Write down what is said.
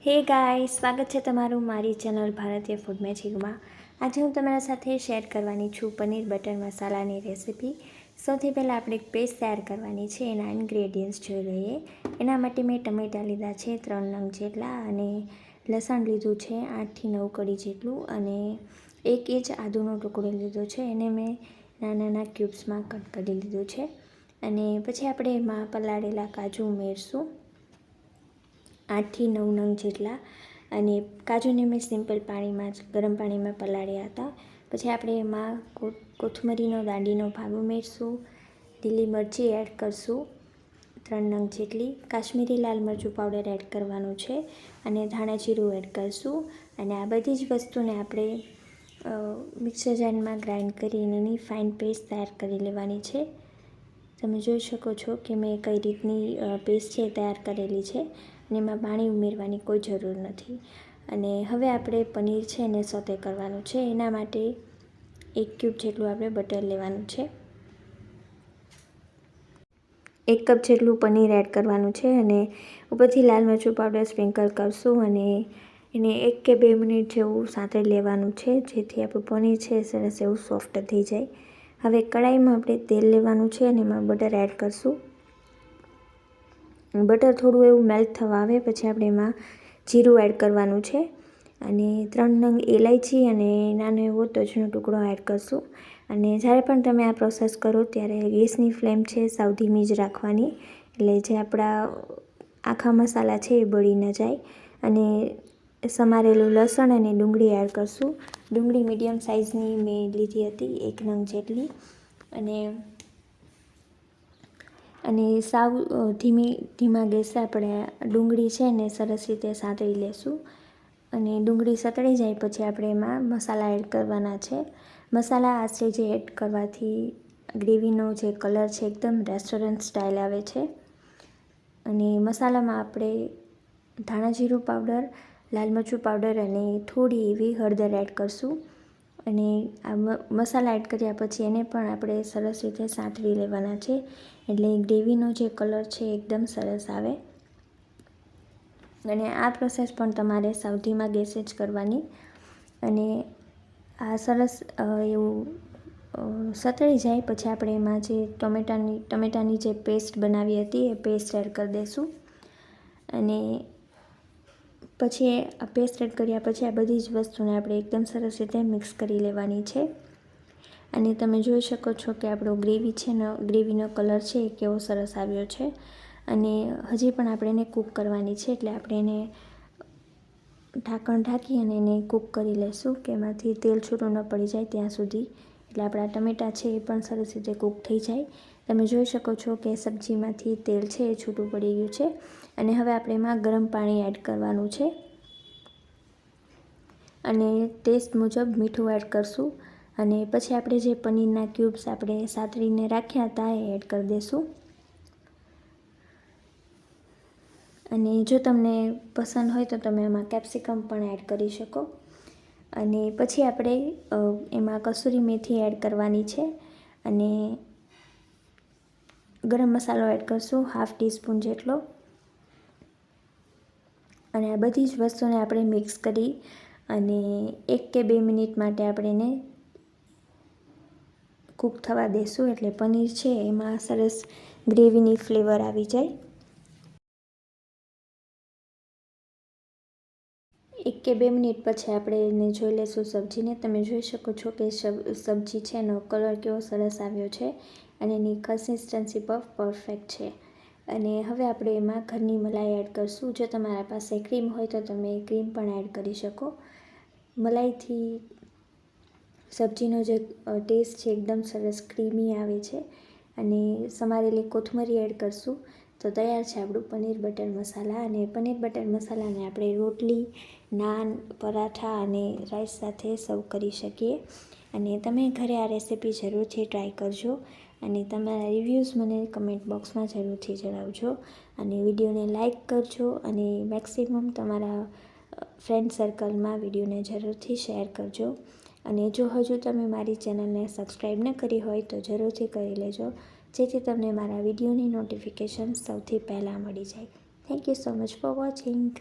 હે ગાય, સ્વાગત છે તમારું મારી ચેનલ ભારતીય ફૂડ મેજિકમાં। આજે હું તમારા સાથે શેર કરવાની છું પનીર બટર મસાલાની રેસીપી। સૌથી પહેલાં આપણે એક પેસ્ટ તૈયાર કરવાની છે। એના ઇન્ગ્રેડિયન્ટ્સ જોઈ લઈએ। એના માટે મેં ટમેટાં લીધા છે 3 નંગ જેટલા, અને લસણ લીધું છે 8 થી 9 કળી જેટલું, અને 1 ઇંચ આદુનો ટુકડો લીધો છે। એને મેં નાના ક્યુબ્સમાં કટ કરી લીધું છે। અને પછી આપણે એમાં પલાળેલા કાજુ ઉમેરશું 8 થી 9 નંગ જેટલા, અને કાજુને મેં સિમ્પલ પાણીમાં જ ગરમ પાણીમાં પલાળ્યા હતા। પછી આપણે એમાં કોથમરીનો દાંડીનો ભાગ ઉમેરશું, લીલી મરચી એડ કરશું 3 નંગ જેટલી, કાશ્મીરી લાલ મરચું પાવડર એડ કરવાનું છે, અને ધાણા જીરું એડ કરશું। અને આ બધી જ વસ્તુને આપણે મિક્સર જારમાં ગ્રાઇન્ડ કરીને એની ફાઇન પેસ્ટ તૈયાર કરી લેવાની છે। તમે જોઈ શકો છો કે મેં કઈ રીતની પેસ્ટ છે તૈયાર કરેલી છે, અને એમાં પાણી ઉમેરવાની કોઈ જરૂર નથી। અને હવે આપણે પનીર છે એને સોતે કરવાનું છે। એના માટે 1 ક્યુબ જેટલું આપણે બટર લેવાનું છે, 1 કપ જેટલું પનીર એડ કરવાનું છે, અને ઉપરથી લાલ મરચું પાવડર સ્પ્રિંકલ કરશું, અને એને 1 કે 2 મિનિટ જેવું સાંતળી લેવાનું છે, જેથી આપણું પનીર છે સરસ એવું સોફ્ટ થઈ જાય। હવે કડાઈમાં આપણે તેલ લેવાનું છે, અને એમાં બટર એડ કરશું। બટર થોડું એવું મેલ્ટ થવા આવે પછી આપણે એમાં જીરું એડ કરવાનું છે, અને 3 નંગ ઇલાયચી અને નાનો એવો તજનો ટુકડો એડ કરશું। અને જ્યારે પણ તમે આ પ્રોસેસ કરો ત્યારે ગેસની ફ્લેમ છે સાવ ધીમી જ રાખવાની, એટલે જે આપણા આખા મસાલા છે એ બળી ન જાય। અને સમારેલું લસણ અને ડુંગળી એડ કરશું। ડુંગળી મીડિયમ સાઇઝની મેં લીધી હતી 1 નંગ જેટલી, અને સાવ ધીમા ગેસે આપણે ડુંગળી છે ને સરસ રીતે સાંતળી લેશું। અને ડુંગળી સતળી જાય પછી આપણે એમાં મસાલા એડ કરવાના છે। મસાલા આ સ્ટેજે એડ કરવાથી ગ્રેવીનો જે કલર છે એકદમ રેસ્ટોરન્ટ સ્ટાઇલ આવે છે। અને મસાલામાં આપણે ધાણા જીરું પાવડર, લાલ મરચું પાવડર અને થોડી એવી હળદર એડ કરશું। અને આ મસાલા એડ કર્યા પછી એને પણ આપણે સરસ રીતે સાંતળી લેવાના છે, એટલે ગ્રેવીનો જે કલર છે એકદમ સરસ આવે। અને આ પ્રોસેસ પણ તમારે સાવ ધીમા ગેસે જ કરવાની। અને આ સરસ એવું સતળી જાય પછી આપણે એમાં જે ટમેટાની જે પેસ્ટ બનાવી હતી એ પેસ્ટ એડ કરી દઈશું। અને પછી આ પેસ્ટ એડ કર્યા પછી આ બધી જ વસ્તુને આપણે એકદમ સરસ રીતે મિક્સ કરી લેવાની છે। અને તમે જોઈ શકો છો કે આપણો ગ્રેવીનો કલર છે એ કેવો સરસ આવ્યો છે। અને હજી પણ આપણે એને કૂક કરવાની છે, એટલે આપણે એને ઢાંકણ ઢાંકી અને એને કૂક કરી લઈશું કે એમાંથી તેલ છૂટું ન પડી જાય ત્યાં સુધી, એટલે આપણા ટમેટાં છે એ પણ સરસ રીતે કૂક થઈ જાય। તમે જોઈ શકો છો કે સબ્જીમાંથી તેલ છે એ છૂટું પડી ગયું છે। અને હવે આપણે એમાં ગરમ પાણી એડ કરવાનું છે, અને ટેસ્ટ મુજબ મીઠું એડ કરશું। અને પછી આપણે જે પનીરના ક્યુબ્સ આપણે સાતળીને રાખ્યા હતા એ એડ કરી દઈશું। અને જો તમને પસંદ હોય તો તમે એમાં કેપ્સિકમ પણ એડ કરી શકો। અને પછી આપણે એમાં કસૂરી મેથી એડ કરવાની છે, અને ગરમ મસાલો એડ કરશું 1/2 ટીસ્પૂન જેટલો। અને આ બધી જ વસ્તુને આપણે મિક્સ કરી અને 1 કે 2 મિનિટ માટે આપણે એને કૂક થવા દેશું, એટલે પનીર છે એમાં સરસ ગ્રેવીની ફ્લેવર આવી જાય। 1 કે 2 મિનિટ પછી આપણે એને જોઈ લઈશું સબ્જીને। તમે જોઈ શકો છો કે સબ્જી છે એનો કલર કેવો સરસ આવ્યો છે, અને એની કન્સિસ્ટન્સી પણ પરફેક્ટ છે। અને હવે આપણે એમાં ઘરની મલાઈ એડ કરશું। જો તમારા પાસે ક્રીમ હોય તો તમે ક્રીમ પણ એડ કરી શકો। મલાઈથી સબ્જીનો જે ટેસ્ટ છે એકદમ સરસ ક્રીમી આવે છે। અને સમારેલી કોથમરી એડ કરશું તો તૈયાર છે આપણું પનીર બટર મસાલા। અને પનીર બટર મસાલાને આપણે રોટલી, નાન, પરાઠા અને રાઈસ સાથે સર્વ કરી શકીએ। અને તમે ઘરે આ રેસીપી જરૂરથી ટ્રાય કરજો, અને તમારા રિવ્યૂઝ મને કમેન્ટ બોક્સમાં જરૂરથી જણાવજો। અને વિડીયોને લાઇક કરજો, અને મેક્સિમમ તમારા ફ્રેન્ડ સર્કલમાં વિડીયોને જરૂરથી શેર કરજો। અને જો હજુ તમે મારી ચેનલને સબસ્ક્રાઈબ ન કરી હોય તો જરૂરથી કરી લેજો, જેથી તમને મારા વિડીયોની નોટિફિકેશન સૌથી પહેલાં મળી જાય। Thank you so much for watching.